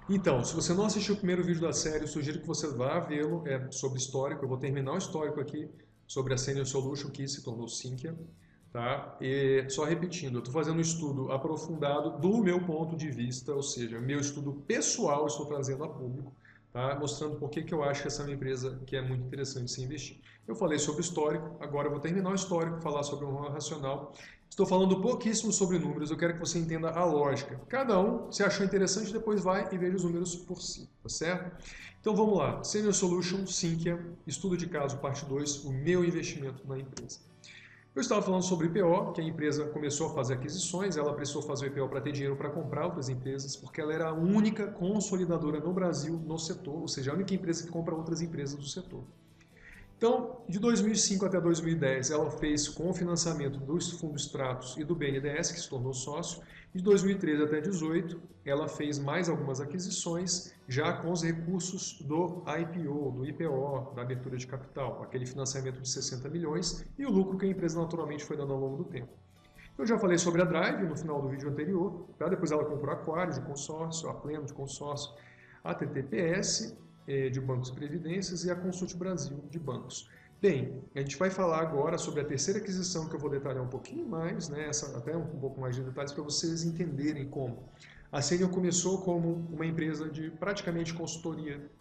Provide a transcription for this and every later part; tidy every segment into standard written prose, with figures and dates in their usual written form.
Então, se você não assistiu o primeiro vídeo da série, eu sugiro que você vá vê-lo, é sobre histórico. Eu vou terminar o histórico aqui sobre a Senior Solution, que se tornou Sinqia. Tá? E só repetindo, eu estou fazendo um estudo aprofundado do meu ponto de vista, ou seja, meu estudo pessoal estou trazendo a público, tá? Mostrando por que eu acho que essa é uma empresa que é muito interessante se investir. Eu falei sobre histórico, agora eu vou terminar o histórico, falar sobre o racional. Estou falando pouquíssimo sobre números, eu quero que você entenda a lógica. Cada um, se achou interessante, depois vai e veja os números por si, tá certo? Então vamos lá, Senior Solution, Sinqia, estudo de caso, parte 2, o meu investimento na empresa. Eu estava falando sobre IPO, que a empresa começou a fazer aquisições, ela precisou fazer o IPO para ter dinheiro para comprar outras empresas, porque ela era a única consolidadora no Brasil no setor, ou seja, a única empresa que compra outras empresas do setor. Então, de 2005 até 2010, ela fez com o financiamento dos fundos Stratos e do BNDES, que se tornou sócio. De 2013 até 2018, ela fez mais algumas aquisições, já com os recursos do IPO, do IPO, da abertura de capital, aquele financiamento de 60 milhões e o lucro que a empresa naturalmente foi dando ao longo do tempo. Eu já falei sobre a Drive no final do vídeo anterior, tá? Depois ela comprou a Aquário de consórcio, a Pleno de consórcio, a TTPS de bancos e previdências e a Consult Brasil de bancos. Bem, a gente vai falar agora sobre a terceira aquisição que eu vou detalhar um pouquinho mais, né? Até um pouco mais de detalhes para vocês entenderem como. A Senior começou como uma empresa de praticamente consultoria,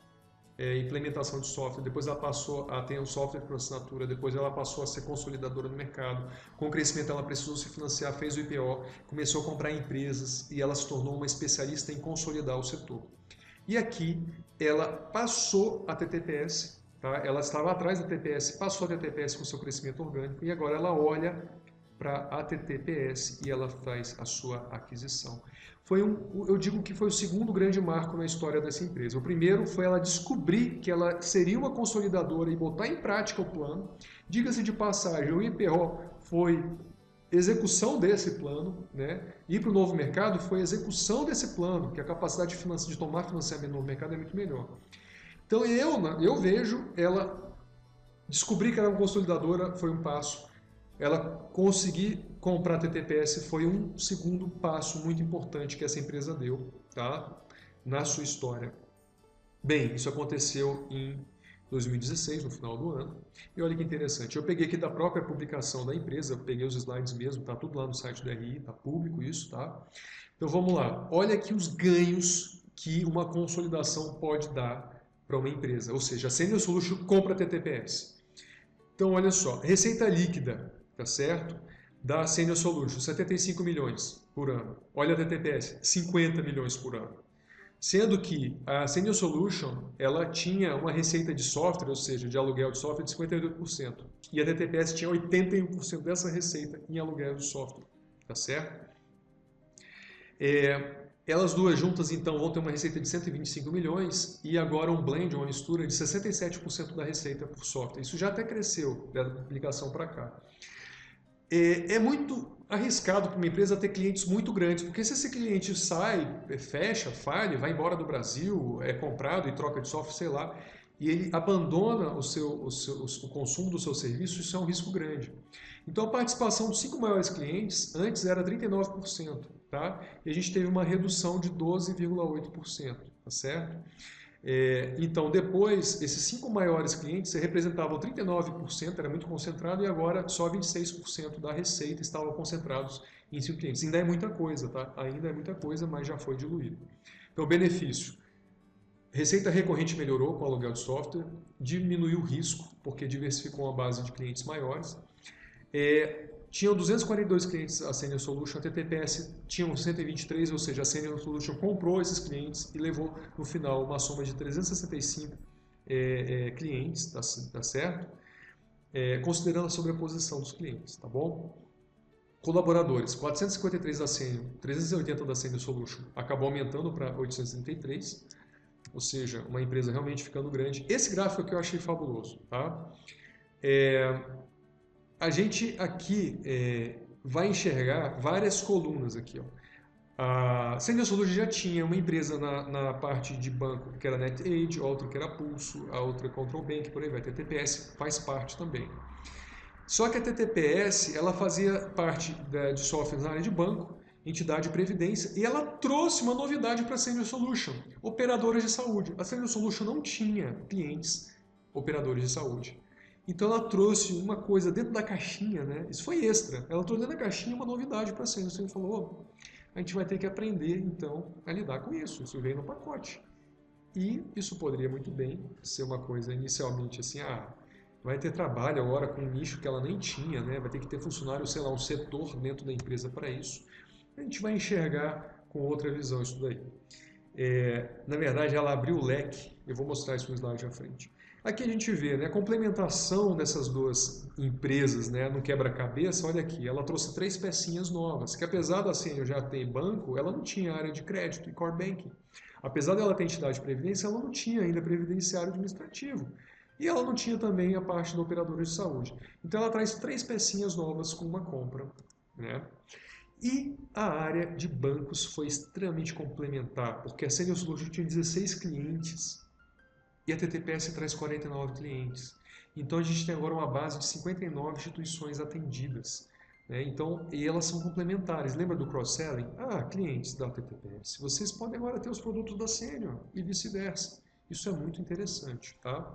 implementação de software, depois ela passou a ter um software por assinatura, depois ela passou a ser consolidadora no mercado. Com o crescimento ela precisou se financiar, fez o IPO, começou a comprar empresas e ela se tornou uma especialista em consolidar o setor. E aqui ela passou a TTPS, tá? Ela estava atrás da TTPS, passou a TTPS com seu crescimento orgânico e agora ela olha para a TTPS e ela faz a sua aquisição. Eu digo que foi o segundo grande marco na história dessa empresa. O primeiro foi ela descobrir que ela seria uma consolidadora e botar em prática o plano. Diga-se de passagem, o IPO foi execução desse plano, né? Ir para o novo mercado foi execução desse plano, que a capacidade de tomar financiamento no novo mercado é muito melhor. Então eu vejo ela descobrir que ela é uma consolidadora foi um passo. Ela conseguir comprar a TTPS foi um segundo passo muito importante que essa empresa deu, tá? Na sua história. Bem, isso aconteceu em 2016, no final do ano. E olha que interessante, eu peguei aqui da própria publicação da empresa, eu peguei os slides mesmo, tá tudo lá no site da RI, tá público isso, tá? Então vamos lá, olha aqui os ganhos que uma consolidação pode dar para uma empresa, ou seja, a Senior Solution compra a TTPS. Então olha só, receita líquida, tá certo? Da Senior Solution, 75 milhões por ano. Olha a TTPS, 50 milhões por ano. Sendo que a Senior Solution ela tinha uma receita de software, ou seja, de aluguel de software, de 58%. E a TTPS tinha 81% dessa receita em aluguel de software. Tá certo? Elas duas juntas, então, vão ter uma receita de 125 milhões e agora um blend, uma mistura de 67% da receita por software. Isso já até cresceu da publicação para cá. É muito arriscado para uma empresa ter clientes muito grandes, porque se esse cliente sai, fecha, falha, vai embora do Brasil, é comprado e troca de software, sei lá, e ele abandona o consumo do seu serviço, isso é um risco grande. Então a participação dos 5 maiores clientes antes era 39%, tá? E a gente teve uma redução de 12,8%, tá certo? Então, depois, esses 5 maiores clientes representavam 39%, era muito concentrado, e agora só 26% da receita estavam concentrados em 5 clientes. Ainda é muita coisa, tá? Ainda é muita coisa, mas já foi diluído. Então, benefício. Receita recorrente melhorou com o aluguel de software, diminuiu o risco, porque diversificou a base de clientes maiores. Tinham 242 clientes a Senior Solution, a TTPS tinham 123, ou seja, a Senior Solution comprou esses clientes e levou no final uma soma de 365 clientes, tá certo? Considerando a sobreposição dos clientes, tá bom? Colaboradores, 453 da Senior, 380 da Senior Solution, acabou aumentando para 833, ou seja, uma empresa realmente ficando grande. Esse gráfico aqui eu achei fabuloso, tá? A gente aqui vai enxergar várias colunas aqui. Ó. A Senior Solutions já tinha uma empresa na parte de banco, que era NetAge, outra que era Pulso, a outra Control Bank, por aí vai. A TTPS faz parte também. Só que a TTPS ela fazia parte de softwares na área de banco entidade de previdência, e ela trouxe uma novidade para a Senior Solution, operadoras de saúde. A Senior Solution não tinha clientes operadores de saúde. Então ela trouxe uma coisa dentro da caixinha, né? Isso foi extra. Ela trouxe dentro da caixinha uma novidade para a Senior. Você falou, a gente vai ter que aprender então a lidar com isso. Isso veio no pacote. E isso poderia muito bem ser uma coisa inicialmente assim, vai ter trabalho agora com um nicho que ela nem tinha, né? Vai ter que ter funcionário, sei lá, um setor dentro da empresa para isso. A gente vai enxergar com outra visão isso daí. Na verdade, ela abriu o leque, eu vou mostrar isso no slide à frente. Aqui a gente vê, né, a complementação dessas duas empresas, né, no quebra-cabeça. Olha aqui, ela trouxe 3 pecinhas novas, que apesar da Senior já ter banco, ela não tinha área de crédito e core banking. Apesar dela ter entidade de previdência, ela não tinha ainda previdenciário administrativo. E ela não tinha também a parte da operadora de saúde. Então ela traz 3 pecinhas novas com uma compra, né? E a área de bancos foi extremamente complementar, porque a Senior Solution tinha 16 clientes e a TTPS traz 49 clientes. Então a gente tem agora uma base de 59 instituições atendidas, né? Então, e elas são complementares. Lembra do cross-selling? Clientes da TTPS, vocês podem agora ter os produtos da Senior e vice-versa. Isso é muito interessante, tá?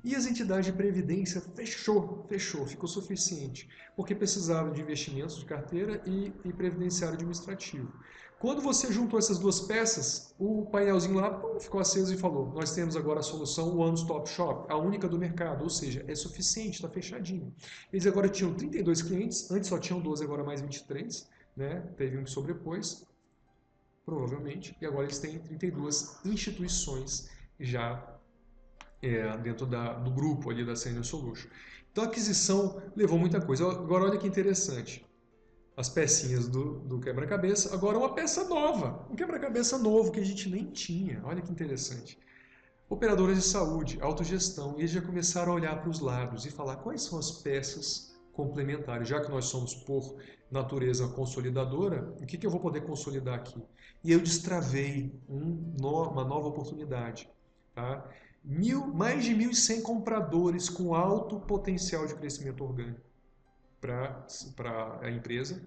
E as entidades de previdência fechou, ficou suficiente, porque precisava de investimentos de carteira e previdenciário administrativo. Quando você juntou essas duas peças, o painelzinho lá ficou aceso e falou, nós temos agora a solução One Stop Shop, a única do mercado, ou seja, é suficiente, está fechadinho. Eles agora tinham 32 clientes, antes só tinham 12, agora mais 23, né? Teve um que sobrepôs, provavelmente, e agora eles têm 32 instituições já dentro do grupo ali da Senior Solution. Então a aquisição levou muita coisa. Agora olha que interessante. As pecinhas do quebra-cabeça, agora uma peça nova. Um quebra-cabeça novo que a gente nem tinha. Olha que interessante. Operadoras de saúde, autogestão, e eles já começaram a olhar para os lados e falar quais são as peças complementares. Já que nós somos, por natureza, consolidadora, o que eu vou poder consolidar aqui? E eu destravei uma nova oportunidade. Tá? Mais de 1.100 compradores com alto potencial de crescimento orgânico para a empresa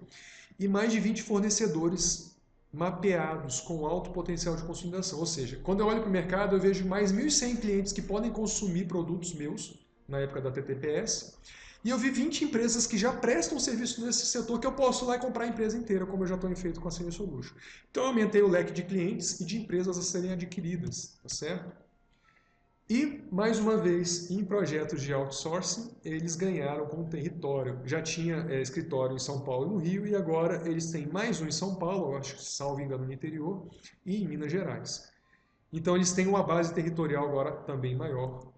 e mais de 20 fornecedores mapeados com alto potencial de consolidação. Ou seja, quando eu olho para o mercado, eu vejo mais 1.100 clientes que podem consumir produtos meus na época da TTPS e eu vi 20 empresas que já prestam serviço nesse setor que eu posso ir lá e comprar a empresa inteira, como eu já estou feito com a Senior Solution. Então eu aumentei o leque de clientes e de empresas a serem adquiridas, tá certo? E, mais uma vez, em projetos de outsourcing, eles ganharam com o território. Já tinha escritório em São Paulo e no Rio, e agora eles têm mais um em São Paulo, acho que, salvo engano, no interior, e em Minas Gerais. Então, eles têm uma base territorial agora também maior.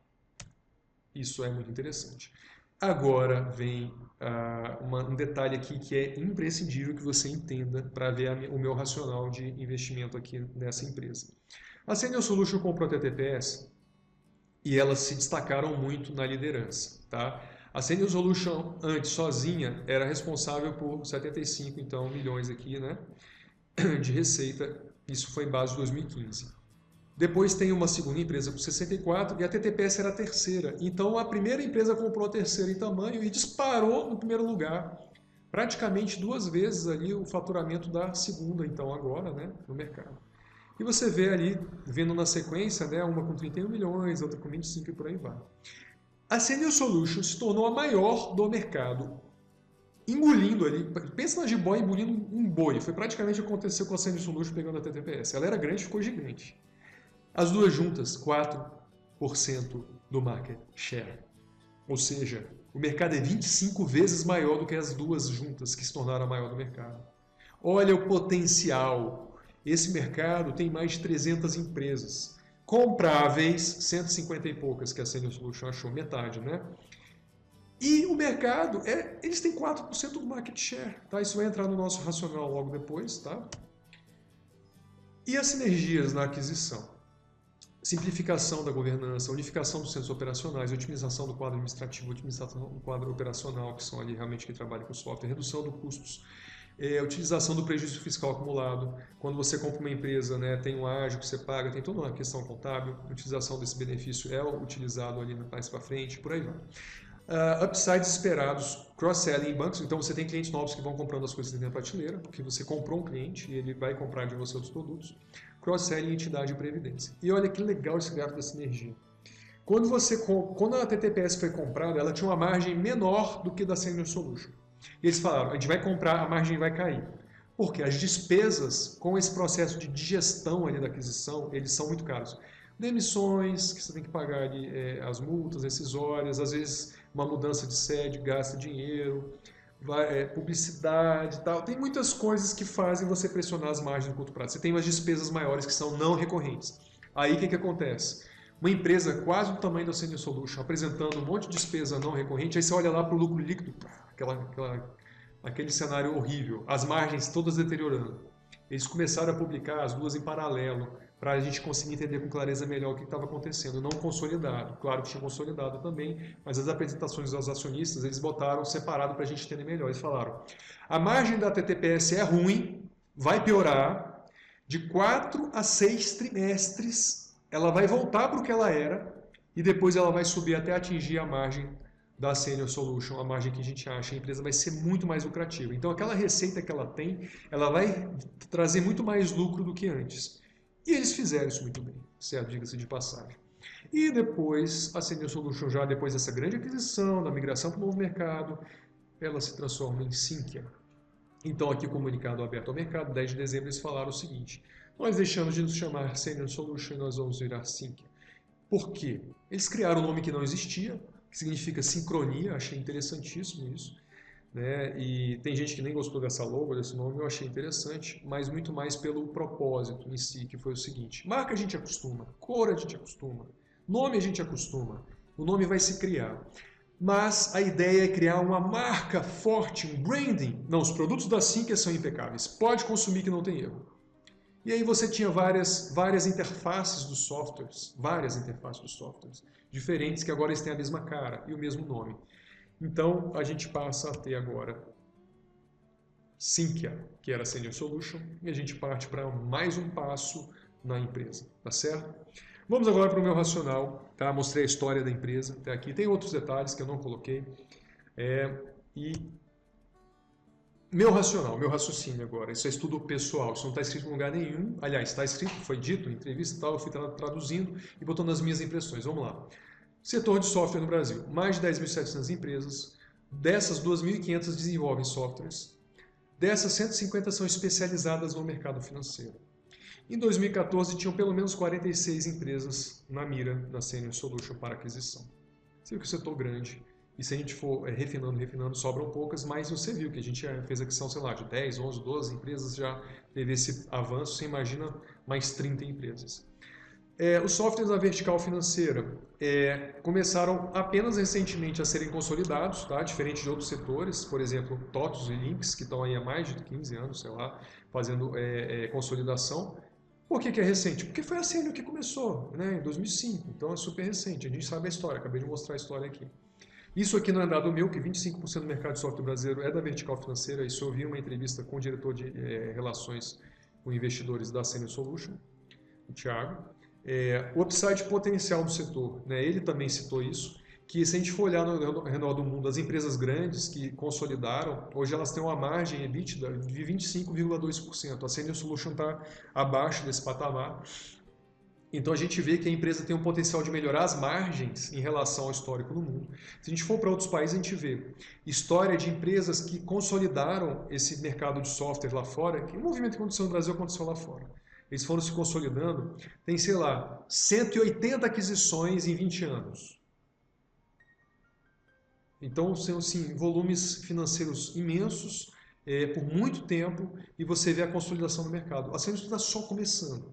Isso é muito interessante. Agora vem um detalhe aqui que é imprescindível que você entenda para ver o meu racional de investimento aqui nessa empresa. A Senior Solution comprou a TTPS e elas se destacaram muito na liderança. Tá? A Senior Solution, antes, sozinha, era responsável por 75 milhões aqui, né, de receita. Isso foi em base de 2015. Depois tem uma segunda empresa com 64 e a TTPS era a terceira. Então a primeira empresa comprou a terceira em tamanho e disparou no primeiro lugar. Praticamente 2 vezes ali o faturamento da segunda, então agora, né, no mercado. E você vê ali, vendo na sequência, né, uma com 31 milhões, outra com 25 e por aí vai. A Senior Solution se tornou a maior do mercado, engolindo ali, pensa na jiboia engolindo um boi, foi praticamente o que aconteceu com a Senior Solution pegando a TTPS. Ela era grande e ficou gigante. As duas juntas, 4% do market share. Ou seja, o mercado é 25 vezes maior do que as duas juntas que se tornaram a maior do mercado. Olha o potencial. Esse mercado tem mais de 300 empresas. Compráveis, 150 e poucas que a Senior Solution achou, metade, né? E o mercado, eles têm 4% do market share, tá? Isso vai entrar no nosso racional logo depois, tá? E as sinergias na aquisição? Simplificação da governança, unificação dos centros operacionais, otimização do quadro administrativo, otimização do quadro operacional, que são ali realmente que trabalham com software, redução dos custos, utilização do prejuízo fiscal acumulado. Quando você compra uma empresa, né, tem um ágio que você paga, tem toda uma questão contábil, a utilização desse benefício é utilizado ali mais para frente, por aí vai. Upsides esperados, cross-selling em bancos. Então você tem clientes novos que vão comprando as coisas dentro da prateleira, porque você comprou um cliente e ele vai comprar de você outros produtos. Cross-selling, entidade e previdência. E olha que legal esse gráfico da sinergia. Quando a TTPS foi comprada, ela tinha uma margem menor do que da Senior Solution. E eles falaram, a gente vai comprar, a margem vai cair. Porque as despesas com esse processo de digestão ali da aquisição, eles são muito caros. Demissões, que você tem que pagar ali, as multas rescisórias, às vezes uma mudança de sede gasta dinheiro, publicidade e tal. Tem muitas coisas que fazem você pressionar as margens no curto prazo. Você tem umas despesas maiores que são não recorrentes. Aí o que acontece? Uma empresa quase do tamanho da Senior Solution, apresentando um monte de despesa não recorrente, aí você olha lá para o lucro líquido, aquele cenário horrível, as margens todas deteriorando. Eles começaram a publicar as duas em paralelo, para a gente conseguir entender com clareza melhor o que estava acontecendo, não consolidado. Claro que tinha consolidado também, mas as apresentações aos acionistas, eles botaram separado para a gente entender melhor. Eles falaram, a margem da TTPS é ruim, vai piorar, de 4 a 6 trimestres, ela vai voltar para o que ela era, e depois ela vai subir até atingir a margem da Senior Solution, a margem que a gente acha, a empresa vai ser muito mais lucrativa. Então aquela receita que ela tem, ela vai trazer muito mais lucro do que antes. E eles fizeram isso muito bem, certo? Diga-se de passagem. E depois, a Senior Solution, já depois dessa grande aquisição, da migração para o novo mercado, ela se transforma em Sinqia. Então aqui o comunicado aberto ao mercado, 10 de dezembro, eles falaram o seguinte, nós deixamos de nos chamar Senior Solution e nós vamos virar Sinqia. Por quê? Eles criaram um nome que não existia, que significa sincronia, achei interessantíssimo isso. Né? E tem gente que nem gostou dessa logo, desse nome, eu achei interessante, mas muito mais pelo propósito em si, que foi o seguinte, marca a gente acostuma, cor a gente acostuma, nome a gente acostuma, o nome vai se criar. Mas a ideia é criar uma marca forte, um branding. Não, os produtos da Sinqia são impecáveis, pode consumir que não tem erro. E aí você tinha várias interfaces dos softwares, diferentes, que agora eles têm a mesma cara e o mesmo nome. Então, a gente passa a ter agora Sinqia, que era a Senior Solution, e a gente parte para mais um passo na empresa, tá certo? Vamos agora para o meu racional, tá? Mostrei a história da empresa até aqui. Tem outros detalhes que eu não coloquei. E meu racional, meu raciocínio agora, isso é estudo pessoal, isso não está escrito em lugar nenhum. Aliás, está escrito, foi dito em entrevista e tal, eu fui traduzindo e botando as minhas impressões. Vamos lá. Setor de software no Brasil, mais de 10.700 empresas, dessas 2.500 desenvolvem softwares, dessas 150 são especializadas no mercado financeiro. Em 2014 tinham pelo menos 46 empresas na mira da Senior Solution para aquisição. Você viu que o setor grande, e se a gente for refinando, sobram poucas, mas você viu que a gente fez aquisição, sei lá, de 10, 11, 12 empresas, já teve esse avanço, você imagina mais 30 empresas. Os softwares da vertical financeira começaram apenas recentemente a serem consolidados, tá? Diferente de outros setores, por exemplo, TOTVS e Lynx, que estão aí há mais de 15 anos, sei lá, fazendo consolidação. Por que é recente? Porque foi a Senior que começou, né, em 2005, então é super recente, a gente sabe a história, acabei de mostrar a história aqui. Isso aqui não é dado meu, que 25% do mercado de software brasileiro é da vertical financeira, isso eu vi em uma entrevista com o diretor de relações com investidores da Senior Solution, o Thiago. O upside potencial do setor, né? Ele também citou isso, que se a gente for olhar no redor do mundo, as empresas grandes que consolidaram, hoje elas têm uma margem EBITDA de 25,2%. A Senior Solution está abaixo desse patamar. Então a gente vê que a empresa tem um potencial de melhorar as margens em relação ao histórico no mundo. Se a gente for para outros países, a gente vê história de empresas que consolidaram esse mercado de software lá fora, que o movimento que aconteceu no Brasil aconteceu lá fora. Eles foram se consolidando, tem, sei lá, 180 aquisições em 20 anos. Então, são assim, volumes financeiros imensos por muito tempo e você vê a consolidação do mercado. A Senior está só começando.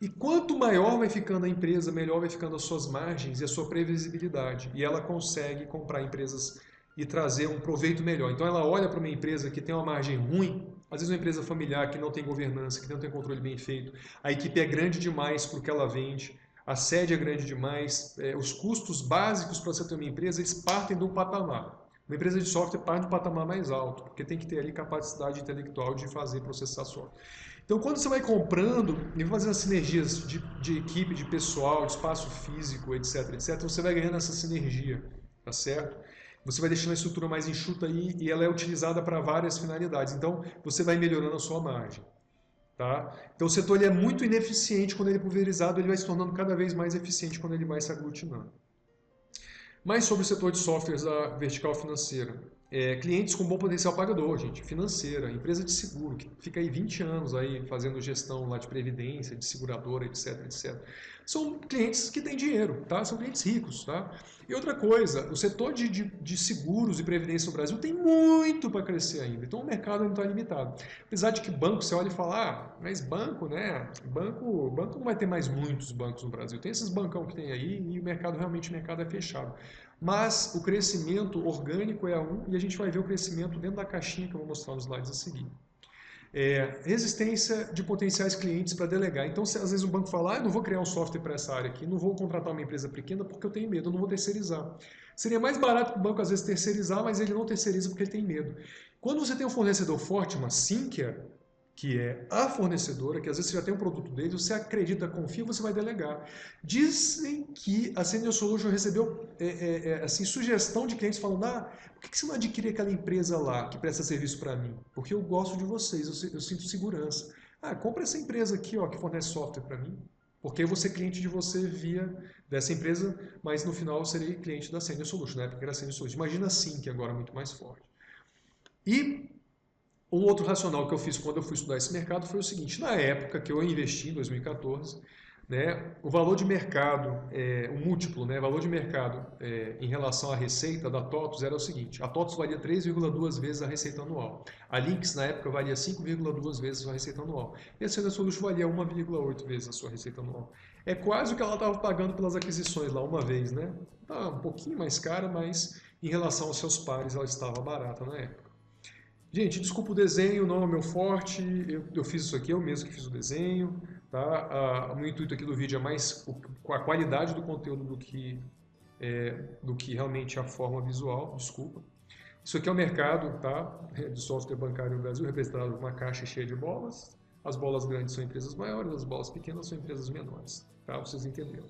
E quanto maior vai ficando a empresa, melhor vai ficando as suas margens e a sua previsibilidade. E ela consegue comprar empresas e trazer um proveito melhor. Então, ela olha para uma empresa que tem uma margem ruim, às vezes uma empresa familiar que não tem governança, que não tem controle bem feito, a equipe é grande demais para o que ela vende, a sede é grande demais, os custos básicos para você ter uma empresa, eles partem de um patamar. Uma empresa de software parte de um patamar mais alto, porque tem que ter ali capacidade intelectual de fazer, processar software. Então, quando você vai comprando e fazendo as sinergias de equipe, de pessoal, de espaço físico, etc., você vai ganhando essa sinergia, tá certo? você vai deixando a estrutura mais enxuta aí e ela é utilizada para várias finalidades. Então, você vai melhorando a sua margem. Tá? Então, o setor ele é muito ineficiente quando ele é pulverizado, ele vai se tornando cada vez mais eficiente quando ele vai se aglutinando. Mas sobre o setor de softwares da vertical financeira, clientes com bom potencial pagador, gente, financeira, empresa de seguro, que fica aí 20 anos aí fazendo gestão lá de previdência, de seguradora, etc, etc. São clientes que têm dinheiro, tá? São clientes ricos, tá? E outra coisa, o setor de seguros e previdência no Brasil tem muito para crescer ainda, então o mercado não está limitado. Apesar de que banco, você olha e fala, mas banco, né? Banco não vai ter mais muitos bancos no Brasil. Tem esses bancão que tem aí e o mercado é fechado. Mas o crescimento orgânico é e a gente vai ver o crescimento dentro da caixinha que eu vou mostrar nos slides a seguir. Resistência de potenciais clientes para delegar. Então, às vezes o banco fala, eu não vou criar um software para essa área aqui, não vou contratar uma empresa pequena porque eu tenho medo, eu não vou terceirizar. Seria mais barato para o banco, às vezes, terceirizar, mas ele não terceiriza porque ele tem medo. Quando você tem um fornecedor forte, uma Sinqia, que é a fornecedora, que às vezes você já tem um produto deles, você acredita, confia, você vai delegar. Dizem que a Senior Solution recebeu assim, sugestão de clientes falando, por que você não adquire aquela empresa lá que presta serviço para mim? Porque eu gosto de vocês, eu sinto segurança. Compra essa empresa aqui, ó, que fornece software para mim, porque eu vou ser cliente de você via dessa empresa, mas no final eu serei cliente da Senior Solution, né? Porque era a Senior Solution. Imagina assim, que agora é muito mais forte. E um outro racional que eu fiz quando eu fui estudar esse mercado foi o seguinte, na época que eu investi, em 2014, né, o valor de mercado, o múltiplo, né, valor de mercado em relação à receita da TOTUS era o seguinte, a TOTUS valia 3,2 vezes a receita anual, a Lynx na época valia 5,2 vezes a sua receita anual, e a Senior Solution valia 1,8 vezes a sua receita anual. É quase o que ela estava pagando pelas aquisições lá uma vez, né? Tá um pouquinho mais cara, mas em relação aos seus pares ela estava barata na época. Gente, desculpa o desenho, não é o meu forte, eu fiz isso aqui, eu mesmo que fiz o desenho, tá? O meu intuito aqui do vídeo é mais a qualidade do conteúdo do que realmente a forma visual, desculpa. Isso aqui é o mercado, tá? De software bancário no Brasil, representado por uma caixa cheia de bolas. As bolas grandes são empresas maiores, as bolas pequenas são empresas menores, tá? Vocês entenderam.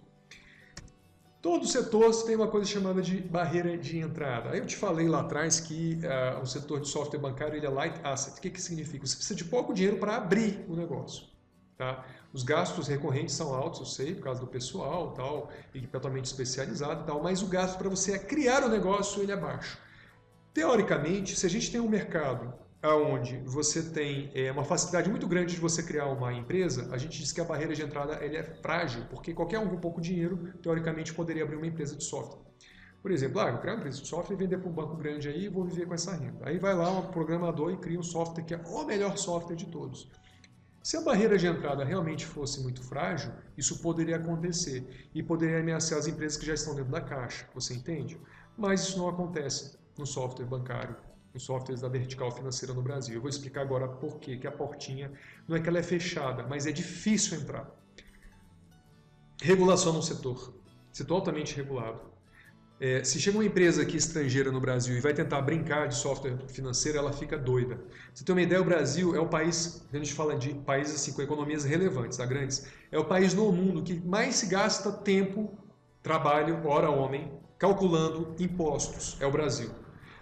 Todo setor tem uma coisa chamada de barreira de entrada. Aí eu te falei lá atrás que o setor de software bancário ele é light asset. O que significa? Você precisa de pouco dinheiro para abrir o negócio. Tá? Os gastos recorrentes são altos, eu sei, por causa do pessoal, tal, equipamento especializado e tal, mas o gasto para você criar o negócio ele é baixo. Teoricamente, se a gente tem um mercado onde você tem uma facilidade muito grande de você criar uma empresa, a gente diz que a barreira de entrada ele é frágil, porque qualquer um com pouco dinheiro, teoricamente, poderia abrir uma empresa de software. Por exemplo, eu criar uma empresa de software e vender para um banco grande aí e vou viver com essa renda. Aí vai lá um programador e cria um software que é o melhor software de todos. Se a barreira de entrada realmente fosse muito frágil, isso poderia acontecer e poderia ameaçar as empresas que já estão dentro da caixa, você entende? Mas isso não acontece no software bancário, nos softwares da vertical financeira no Brasil. Eu vou explicar agora por quê, que a portinha não é que ela é fechada, mas é difícil entrar. Regulação no setor altamente regulado. Se chega uma empresa aqui estrangeira no Brasil e vai tentar brincar de software financeiro, ela fica doida. Você tem uma ideia, o Brasil é o país, a gente fala de países assim, com economias relevantes, tá, grandes, é o país no mundo que mais se gasta tempo, trabalho, hora homem, calculando impostos, é o Brasil.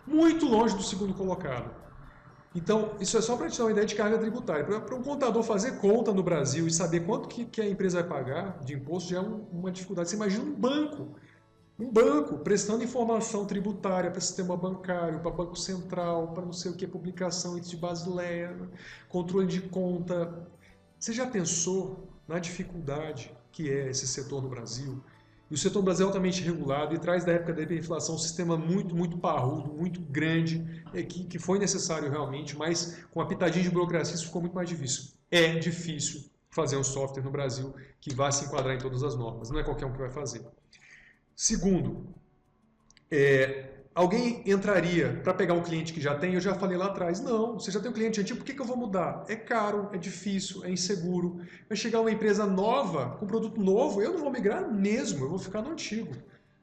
Muito longe do segundo colocado. Então, isso é só para te dar uma ideia de carga tributária. Para um contador fazer conta no Brasil e saber quanto que a empresa vai pagar de imposto já é uma dificuldade. Você imagina um banco prestando informação tributária para sistema bancário, para Banco Central, para não sei o que, publicação de Basileia, controle de conta. Você já pensou na dificuldade que é esse setor no Brasil? E o setor no Brasil é altamente regulado e traz da época da hiperinflação um sistema muito, muito parrudo, muito grande, que foi necessário realmente, mas com a pitadinha de burocracia isso ficou muito mais difícil. É difícil fazer um software no Brasil que vá se enquadrar em todas as normas, não é qualquer um que vai fazer. Segundo, alguém entraria para pegar um cliente que já tem? Eu já falei lá atrás, não, você já tem um cliente antigo, por que eu vou mudar? É caro, é difícil, é inseguro. Vai chegar uma empresa nova, com um produto novo, eu não vou migrar mesmo, eu vou ficar no antigo.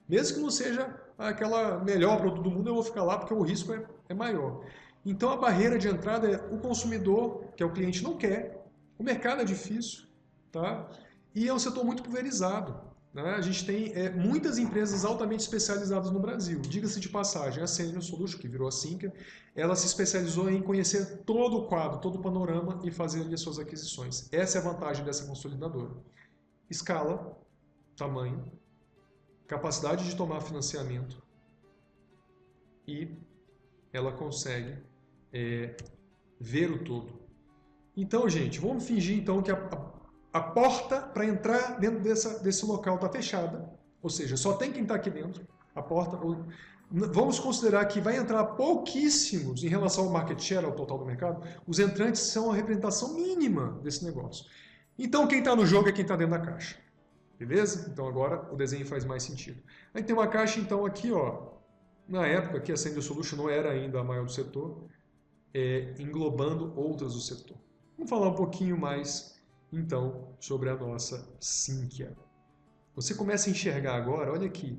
Mesmo que não seja aquela melhor produto do mundo, eu vou ficar lá porque o risco é maior. Então a barreira de entrada é o consumidor, que é o cliente, não quer. O mercado é difícil, tá? E é um setor muito pulverizado. né? A gente tem muitas empresas altamente especializadas no Brasil. Diga-se de passagem, a Senior Solution, que virou a Sinqia, ela se especializou em conhecer todo o quadro, todo o panorama e fazer ali as suas aquisições. Essa é a vantagem dessa consolidadora. Escala, tamanho, capacidade de tomar financiamento e ela consegue ver o todo. Então, gente, vamos fingir então que a porta para entrar dentro desse local está fechada, ou seja, só tem quem está aqui dentro. A porta, vamos considerar que vai entrar pouquíssimos em relação ao market share, ao total do mercado. Os entrantes são a representação mínima desse negócio. Então, quem está no jogo é quem está dentro da caixa. Beleza? Então agora o desenho faz mais sentido. Aí tem uma caixa então aqui, ó, na época que a Senior Solution não era ainda a maior do setor, englobando outras do setor. Vamos falar um pouquinho mais então sobre a nossa Sinqia. Você começa a enxergar agora, olha aqui,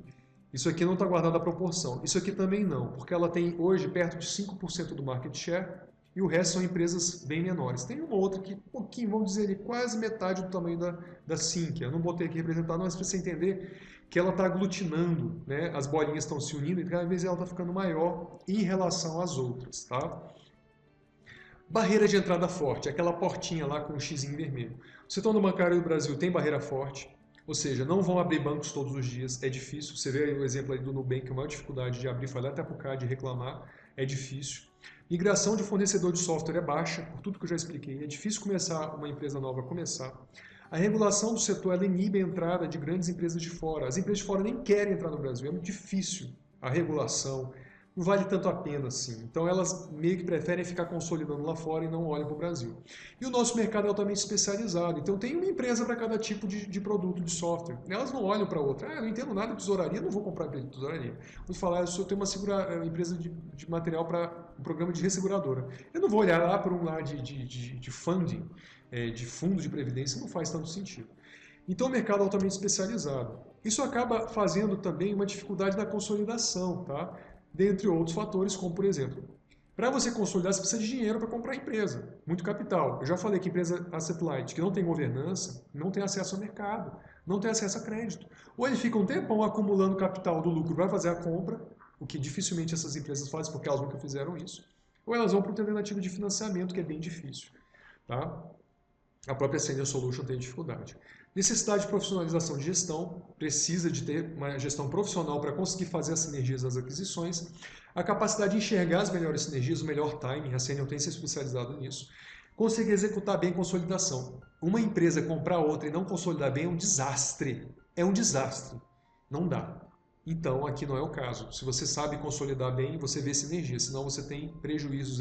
isso aqui não está guardado a proporção, isso aqui também não, porque ela tem hoje perto de 5% do market share e o resto são empresas bem menores. Tem uma outra que, um pouquinho, vamos dizer, quase metade do tamanho da Sinqia. Eu não botei aqui representado, mas para você entender que ela está aglutinando, né? As bolinhas estão se unindo e cada vez ela está ficando maior em relação às outras. Tá? Barreira de entrada forte, aquela portinha lá com um xizinho vermelho. O setor bancário do Brasil tem barreira forte, ou seja, não vão abrir bancos todos os dias, é difícil. Você vê aí o exemplo aí do Nubank, a maior dificuldade de abrir, foi lá até para o CAD reclamar, é difícil. Migração de fornecedor de software é baixa, por tudo que eu já expliquei. É difícil começar uma empresa nova a começar. A regulação do setor ela inibe a entrada de grandes empresas de fora. As empresas de fora nem querem entrar no Brasil, é muito difícil. A regulação não vale tanto a pena assim. Então elas meio que preferem ficar consolidando lá fora e não olham para o Brasil. E o nosso mercado é altamente especializado. Então tem uma empresa para cada tipo de produto, de software. Elas não olham para outra. Eu não entendo nada de tesouraria, não vou comprar empresa de tesouraria. Vou falar, eu tenho uma empresa de material para um programa de resseguradora. Eu não vou olhar lá para um lado de funding, de fundo de previdência, não faz tanto sentido. Então o mercado é altamente especializado. Isso acaba fazendo também uma dificuldade na consolidação, tá? Dentre outros fatores, como por exemplo, para você consolidar, você precisa de dinheiro para comprar a empresa, muito capital. Eu já falei que empresa asset light, que não tem governança, não tem acesso ao mercado, não tem acesso a crédito. Ou ele fica um tempão acumulando capital do lucro, vai fazer a compra, o que dificilmente essas empresas fazem, porque elas nunca fizeram isso, ou elas vão para uma alternativa de financiamento, que é bem difícil. Tá? A própria Senior Solution tem dificuldade. Necessidade de profissionalização de gestão, precisa de ter uma gestão profissional para conseguir fazer as sinergias das aquisições. A capacidade de enxergar as melhores sinergias, o melhor timing, a Senior tem se especializado nisso. Conseguir executar bem a consolidação. Uma empresa comprar outra e não consolidar bem é um desastre. É um desastre. Não dá. Então, aqui não é o caso. Se você sabe consolidar bem, você vê sinergia, senão você tem prejuízos,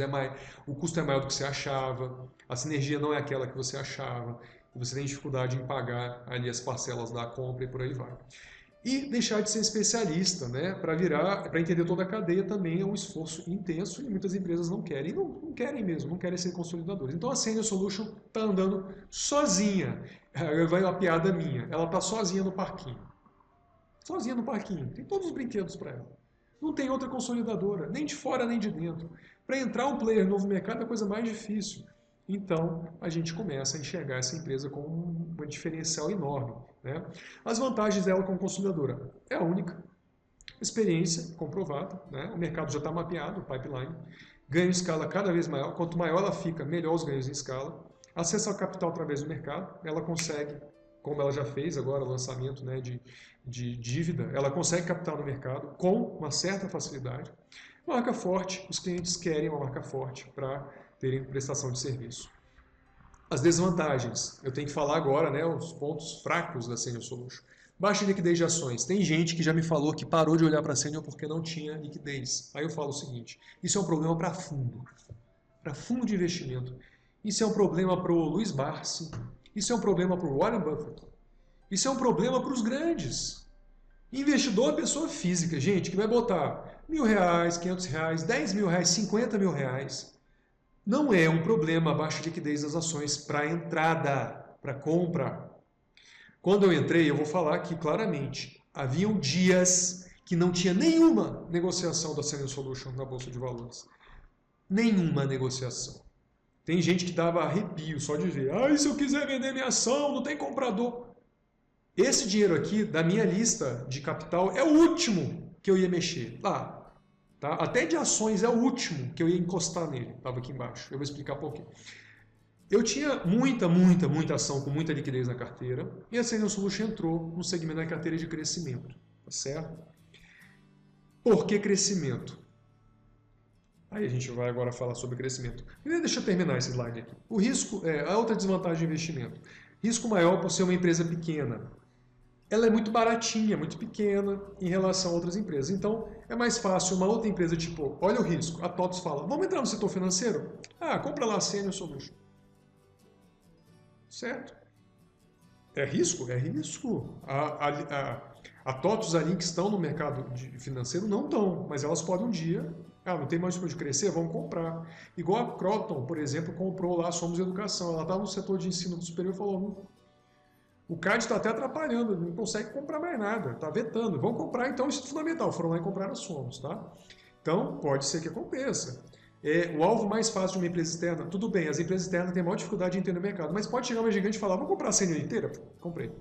o custo é maior do que você achava, a sinergia não é aquela que você achava, e você tem dificuldade em pagar ali as parcelas da compra e por aí vai. E deixar de ser especialista, né, para entender toda a cadeia também é um esforço intenso e muitas empresas não querem, não querem mesmo, não querem ser consolidadores. Então a Senior Solution está andando sozinha, vai uma piada minha, ela está sozinha no parquinho. Sozinha no parquinho, tem todos os brinquedos para ela. Não tem outra consolidadora, nem de fora nem de dentro. Para entrar um player no novo mercado é a coisa mais difícil. Então, a gente começa a enxergar essa empresa com um diferencial enorme. Né? As vantagens dela como consolidadora é a única. Experiência comprovada, né? O mercado já está mapeado, o pipeline. Ganho em escala cada vez maior. Quanto maior ela fica, melhor os ganhos em escala. Acesso ao capital através do mercado. Ela consegue, como ela já fez agora, lançamento, né, de dívida, ela consegue captar no mercado com uma certa facilidade. Marca forte, os clientes querem uma marca forte para terem prestação de serviço. As desvantagens, eu tenho que falar agora, né, os pontos fracos da Senior Solution. Baixa liquidez de ações. Tem gente que já me falou que parou de olhar para a Senior porque não tinha liquidez. Aí eu falo o seguinte, isso é um problema para fundo de investimento. Isso é um problema para o Luiz Barsi, isso é um problema para o Warren Buffett, isso é um problema para os grandes. Investidor é pessoa física, gente, que vai botar R$1.000, R$500, R$10.000, R$50.000. Não é um problema a baixa liquidez das ações para entrada, para compra. Quando eu entrei, eu vou falar aqui claramente, haviam dias que não tinha nenhuma negociação da Senior Solution na Bolsa de Valores. Nenhuma negociação. Tem gente que dava arrepio só de ver. Ah, e se eu quiser vender minha ação, não tem comprador. Esse dinheiro aqui, da minha lista de capital, é o último que eu ia mexer lá. Tá? Até de ações é o último que eu ia encostar nele. Estava aqui embaixo. Eu vou explicar por quê. Eu tinha muita ação com muita liquidez na carteira e a Senior Solution entrou no segmento da carteira de crescimento. Tá certo? Por que crescimento? Aí a gente vai agora falar sobre crescimento. Deixa eu terminar esse slide aqui. O risco, a outra desvantagem de investimento. Risco maior por ser uma empresa pequena. Ela é muito baratinha, muito pequena em relação a outras empresas. Então, é mais fácil uma outra empresa, tipo, olha o risco. A TOTVS fala, vamos entrar no setor financeiro? Ah, compra lá a Senior Solution. Certo? É risco? É risco. A TOTVS ali que estão no mercado financeiro não estão, mas elas podem um dia, não tem mais de crescer, vamos comprar. Igual a Croton, por exemplo, comprou lá Somos Educação. Ela está no setor de ensino superior e falou, o CAD está até atrapalhando, não consegue comprar mais nada, está vetando. Vamos comprar então isso é fundamental. Foram lá e compraram a Somos, tá? Então, pode ser que aconteça. O alvo mais fácil de uma empresa externa, tudo bem, as empresas externas têm maior dificuldade de entender o mercado, mas pode chegar uma gigante e falar, vamos comprar a Senior inteira? Comprei.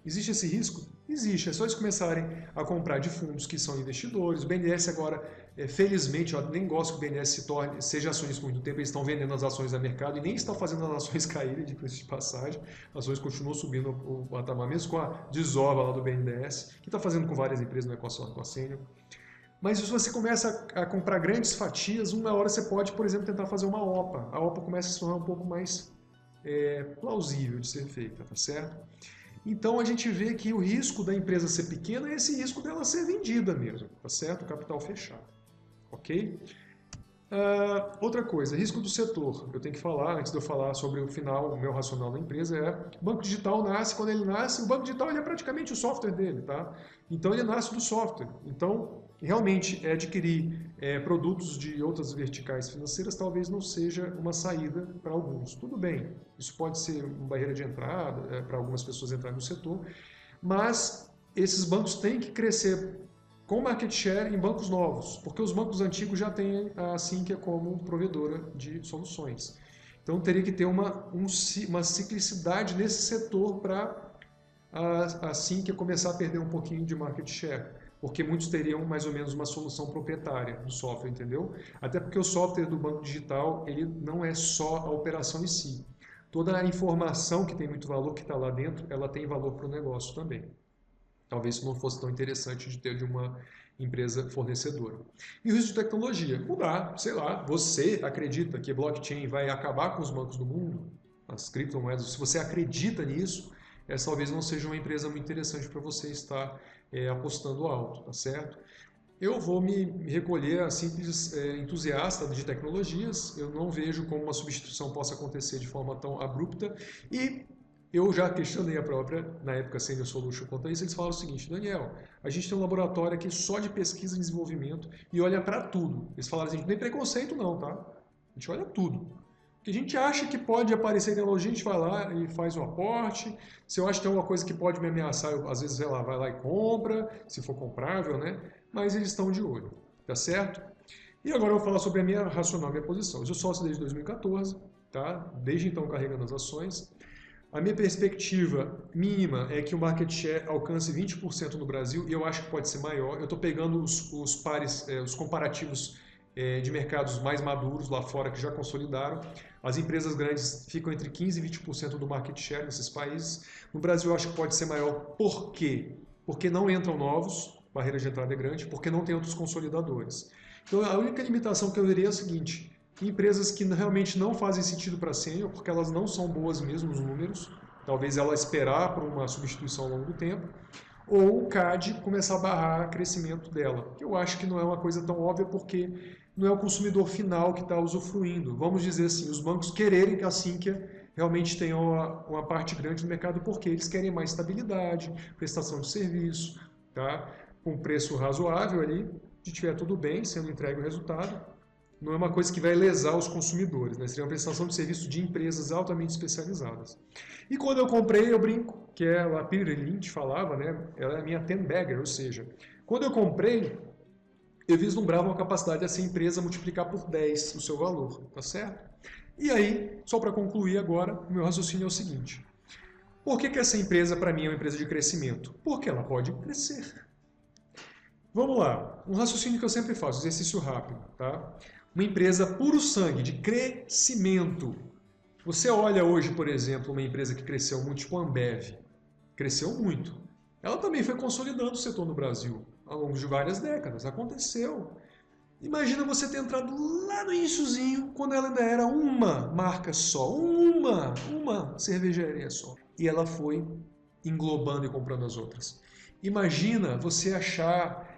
Existe esse risco? Existe. É só eles começarem a comprar de fundos que são investidores. O BNDES agora, felizmente, eu nem gosto que o BNDES seja acionista por muito tempo, eles estão vendendo as ações da mercado e nem estão fazendo as ações caírem de preço de passagem. As ações continuam subindo o patamar, mesmo com a desova lá do BNDES, que está fazendo com várias empresas, não é só com a Senior. Mas se você começa a comprar grandes fatias, uma hora você pode, por exemplo, tentar fazer uma OPA. A OPA começa a se tornar um pouco mais plausível de ser feita, tá certo? Então a gente vê que o risco da empresa ser pequena é esse risco dela ser vendida mesmo, tá certo? O capital fechado, ok? Outra coisa, risco do setor. Eu tenho que falar, antes de eu falar sobre o final, o meu racional da empresa o banco digital nasce, quando ele nasce, o banco digital ele é praticamente o software dele, tá? Então ele nasce do software. Então, realmente, adquirir produtos de outras verticais financeiras talvez não seja uma saída para alguns. Tudo bem, isso pode ser uma barreira de entrada para algumas pessoas entrarem no setor, mas esses bancos têm que crescer com market share em bancos novos, porque os bancos antigos já têm a Sinqia como provedora de soluções. Então teria que ter uma ciclicidade nesse setor para a Sinqia começar a perder um pouquinho de market share, porque muitos teriam mais ou menos uma solução proprietária do software, entendeu? Até porque o software do banco digital ele não é só a operação em si. Toda a informação que tem muito valor, que está lá dentro, ela tem valor para o negócio também. Talvez isso não fosse tão interessante de ter de uma empresa fornecedora. E o risco de tecnologia? Mudar, sei lá, você acredita que blockchain vai acabar com os bancos do mundo? As criptomoedas, se você acredita nisso, essa talvez não seja uma empresa muito interessante para você estar apostando alto, tá certo? Eu vou me recolher a simples entusiasta de tecnologias, eu não vejo como uma substituição possa acontecer de forma tão abrupta e eu já questionei a própria, na época, Senior Solution quanto a isso, eles falaram o seguinte, Daniel, a gente tem um laboratório aqui só de pesquisa e desenvolvimento e olha para tudo. Eles falaram assim, não tem preconceito não, tá? A gente olha tudo. O que a gente acha que pode aparecer tecnologia, a gente vai lá e faz um aporte. Se eu acho que tem alguma coisa que pode me ameaçar, eu, às vezes, vai lá e compra, se for comprável, né? Mas eles estão de olho, tá certo? E agora eu vou falar sobre a minha racional, a minha posição. Eu sou sócio desde 2014, tá? Desde então carregando as ações. A minha perspectiva mínima é que o market share alcance 20% no Brasil e eu acho que pode ser maior. Eu estou pegando os pares, os comparativos de mercados mais maduros lá fora que já consolidaram. As empresas grandes ficam entre 15% e 20% do market share nesses países. No Brasil eu acho que pode ser maior. Por quê? Porque não entram novos, barreira de entrada é grande, porque não tem outros consolidadores. Então a única limitação que eu diria é a seguinte, empresas que realmente não fazem sentido para a Senior, porque elas não são boas mesmo nos números, talvez ela esperar por uma substituição ao longo do tempo, ou o CAD começar a barrar o crescimento dela, que eu acho que não é uma coisa tão óbvia, porque não é o consumidor final que está usufruindo. Vamos dizer assim, os bancos quererem que a Sinqia realmente tenha uma parte grande do mercado, porque eles querem mais estabilidade, prestação de serviço, tá? Com preço razoável ali, se tiver tudo bem, sendo entregue o resultado, não é uma coisa que vai lesar os consumidores, né? Seria uma prestação de serviço de empresas altamente especializadas. E quando eu comprei, eu brinco, que a Peter Lynch falava, né? Ela é a minha 10-bagger, ou seja, quando eu comprei, eu vislumbrava uma capacidade dessa empresa multiplicar por 10 o seu valor, tá certo? E aí, só para concluir agora, o meu raciocínio é o seguinte. Por que essa empresa, para mim, é uma empresa de crescimento? Porque ela pode crescer. Vamos lá, um raciocínio que eu sempre faço, exercício rápido, tá? Uma empresa puro sangue, de crescimento. Você olha hoje, por exemplo, uma empresa que cresceu muito, tipo a Ambev. Cresceu muito. Ela também foi consolidando o setor no Brasil ao longo de várias décadas. Aconteceu. Imagina você ter entrado lá no iniciozinho, quando ela ainda era uma marca só, uma cervejaria só. E ela foi englobando e comprando as outras. Imagina você achar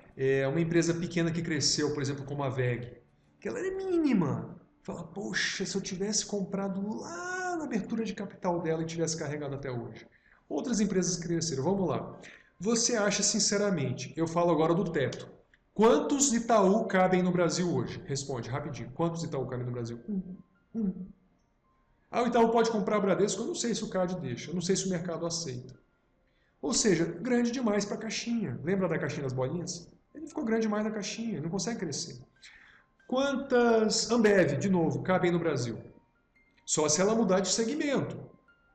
uma empresa pequena que cresceu, por exemplo, como a VEG, que ela é mínima. Fala, poxa, se eu tivesse comprado lá na abertura de capital dela e tivesse carregado até hoje. Outras empresas cresceram, vamos lá. Você acha, sinceramente, eu falo agora do teto, quantos Itaú cabem no Brasil hoje? Responde rapidinho. Quantos Itaú cabem no Brasil? Um. Ah, o Itaú pode comprar a Bradesco? Eu não sei se o CAD deixa, eu não sei se o mercado aceita. Ou seja, grande demais para a caixinha. Lembra da caixinha das bolinhas? Ele ficou grande demais na caixinha, não consegue crescer. Quantas Ambev, de novo, cabem no Brasil? Só se ela mudar de segmento.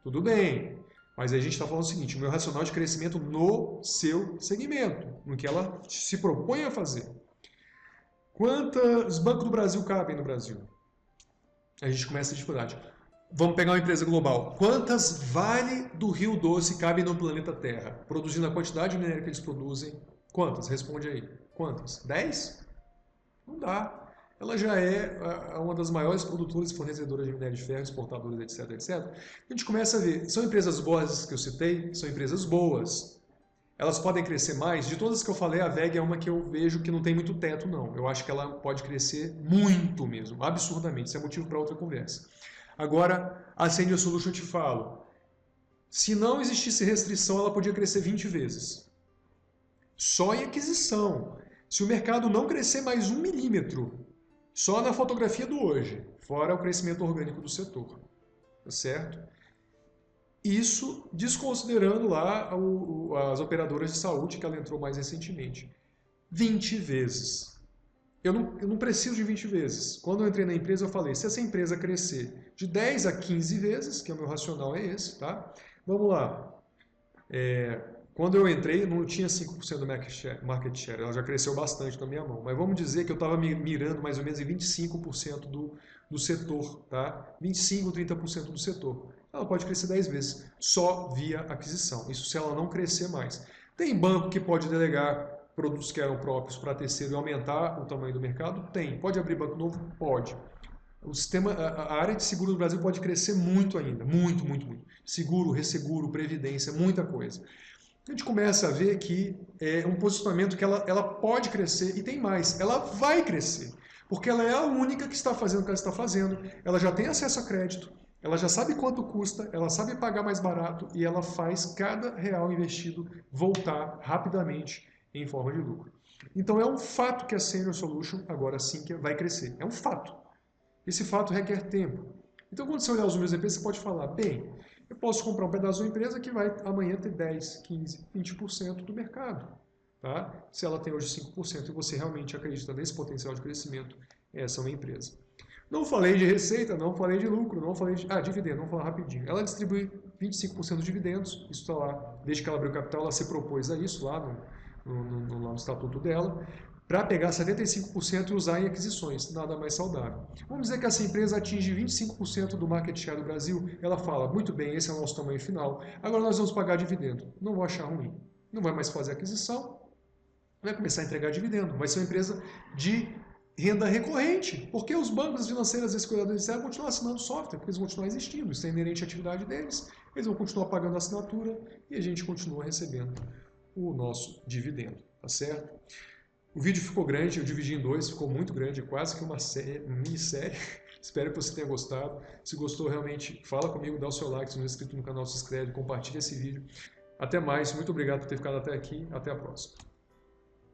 Tudo bem. Mas aí a gente está falando o seguinte, o meu racional de crescimento no seu segmento, no que ela se propõe a fazer. Quantos bancos do Brasil cabem no Brasil? A gente começa a dificuldade. Vamos pegar uma empresa global. Quantas Vale do Rio Doce cabem no planeta Terra? Produzindo a quantidade de minério que eles produzem. Quantas? Responde aí. Quantas? 10? Não dá. Ela já é uma das maiores produtoras e fornecedoras de minério de ferro, exportadoras, etc, etc. A gente começa a ver, são empresas boas que eu citei? São empresas boas. Elas podem crescer mais? De todas que eu falei, a VEG é uma que eu vejo que não tem muito teto, não. Eu acho que ela pode crescer muito mesmo, absurdamente. Isso é motivo para outra conversa. Agora, a Senior Solution eu te falo, se não existisse restrição, ela podia crescer 20 vezes. Só em aquisição. Se o mercado não crescer mais 1 milímetro, só na fotografia do hoje, fora o crescimento orgânico do setor, tá certo? Isso desconsiderando lá as operadoras de saúde, que ela entrou mais recentemente. 20 vezes. Eu não preciso de 20 vezes. Quando eu entrei na empresa, eu falei, se essa empresa crescer de 10 a 15 vezes, que é o meu racional é esse, tá? Vamos lá. Quando eu entrei, não tinha 5% do market share, ela já cresceu bastante na minha mão. Mas vamos dizer que eu estava mirando mais ou menos em 25% do setor, tá? 25%, 30% do setor. Ela pode crescer 10 vezes, só via aquisição. Isso se ela não crescer mais. Tem banco que pode delegar produtos que eram próprios para terceiro e aumentar o tamanho do mercado? Tem. Pode abrir banco novo? Pode. A área de seguro do Brasil pode crescer muito ainda, muito, muito, muito. Seguro, resseguro, previdência, muita coisa. A gente começa a ver que é um posicionamento que ela pode crescer e tem mais, ela vai crescer, porque ela é a única que está fazendo o que ela está fazendo, ela já tem acesso a crédito, ela já sabe quanto custa, ela sabe pagar mais barato e ela faz cada real investido voltar rapidamente em forma de lucro. Então é um fato que a Senior Solution agora sim que vai crescer, é um fato. Esse fato requer tempo. Então quando você olhar os números da empresa, você pode falar, bem, eu posso comprar um pedaço de uma empresa que vai amanhã ter 10, 15, 20% do mercado. Tá? Se ela tem hoje 5% e você realmente acredita nesse potencial de crescimento, essa é uma empresa. Não falei de receita, não falei de lucro, não falei de... dividendo, vamos falar rapidinho. Ela distribui 25% de dividendos, isso está lá, desde que ela abriu capital, ela se propôs a isso lá no estatuto dela, para pegar 75% e usar em aquisições, nada mais saudável. Vamos dizer que essa empresa atinge 25% do market share do Brasil, ela fala, muito bem, esse é o nosso tamanho final, agora nós vamos pagar dividendo. Não vou achar ruim. Não vai mais fazer aquisição, vai começar a entregar dividendo. Vai ser uma empresa de renda recorrente, porque os bancos financeiros, esses cuidadores vão continuar assinando software, porque eles vão continuar existindo, isso é inerente à atividade deles, eles vão continuar pagando a assinatura e a gente continua recebendo o nosso dividendo, tá certo? O vídeo ficou grande, eu dividi em dois, ficou muito grande, quase que uma minissérie. Espero que você tenha gostado. Se gostou, realmente, fala comigo, dá o seu like, se não é inscrito no canal, se inscreve, compartilha esse vídeo. Até mais, muito obrigado por ter ficado até aqui, até a próxima.